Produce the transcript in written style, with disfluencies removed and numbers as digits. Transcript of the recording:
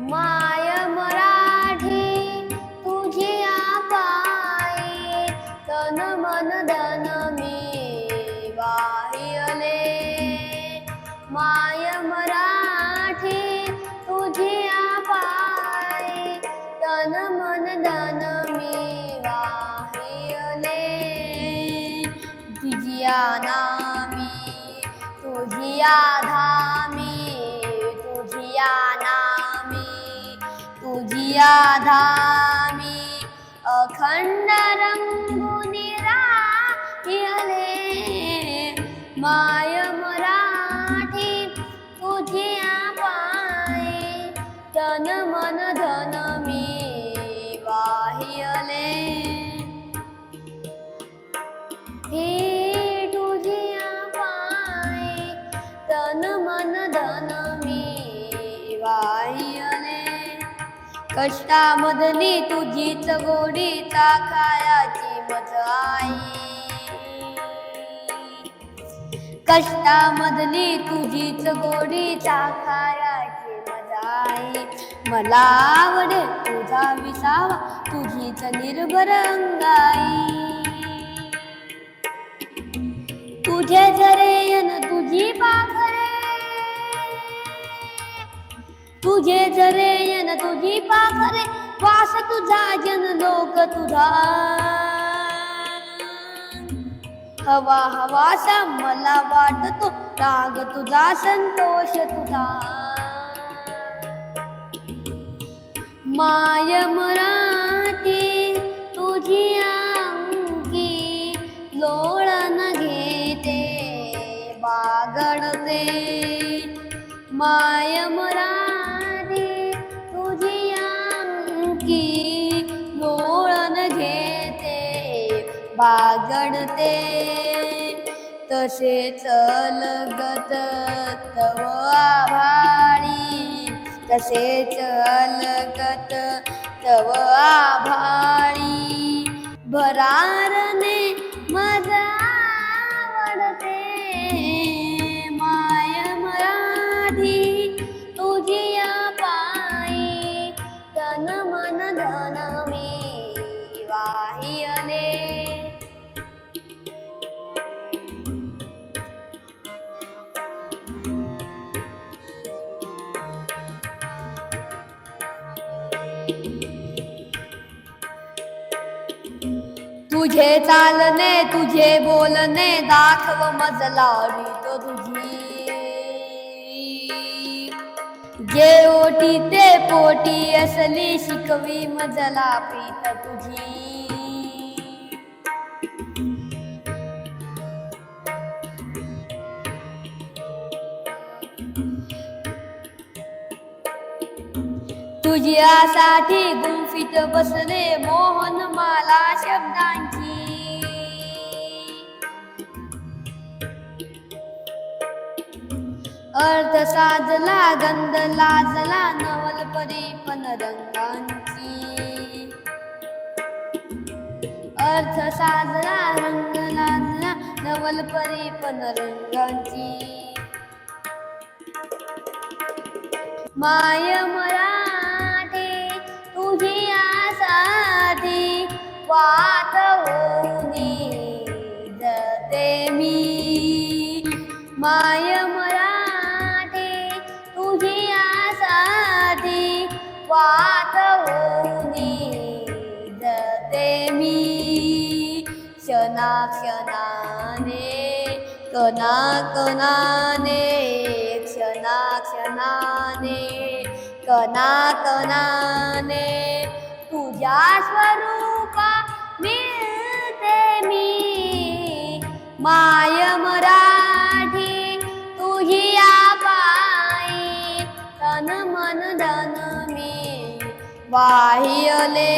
माय मराठी तुझी पायी तन मन धन मी वाहिले माय मराठी तुझी पायी तन मन धन मी वाहिले तुझिया नामी तुझिया धामी तुझिया नामी तुझिया धामी अखंड रंगुनी राहिले माय मराठी तुझिया पायी तन मन धन मी वाहिले हे तुझिया पायी तन मन धन मी वाहिले कष्टामधली तुझीच गोडी चाखायाची मज आई कष्टामधली तुझीच गोडी चाखायाची मज आई मला आवडे तुझा विसावा तुझीच निर्भर अंगाई तुझे झरेयन तुझी पाखरे तुझे झरेयन तुझी पाखरे वास तुझा जन लोक तुझा हवा हवासा मला वाटतो राग तुझा संतोष तुझा माय मराठी तुझी अंकी लोळण घेते बागडते माय मराठी तुझी अंकी लोळण घेते बागडते तसेच अलगत तव आभाळी तसेच अलगत तव आभाळी भरारने मजा आवडते माय मराठी तुझी पायी तन मन धन मी वाहिले तुझे चालणे तुझे बोलणे दाखव मजला तो तुझी जे ओटी ते पोटी असली शिकवी मजला प्रीत तुझी तुझ्यासाठी गुंफीत बसले मोहन माला शब्दांची अर्थ साजला गंध लाजला नवल परी पण रंगांची अर्थ साजला रंग लाजला नवल परी पण रंगांची माय मराठी तुझी आसाठी वाट होऊनी जते मी माय मराठी तुझी आसाठी वाट होऊनी जते मी क्षणा क्षणाने कणा कणाने क्षणा क्षणाने कणा कणाने तुझ्या स्वरूपा मिळते मी माय मराठी तुझी पायी तन मन धन मी वाहिले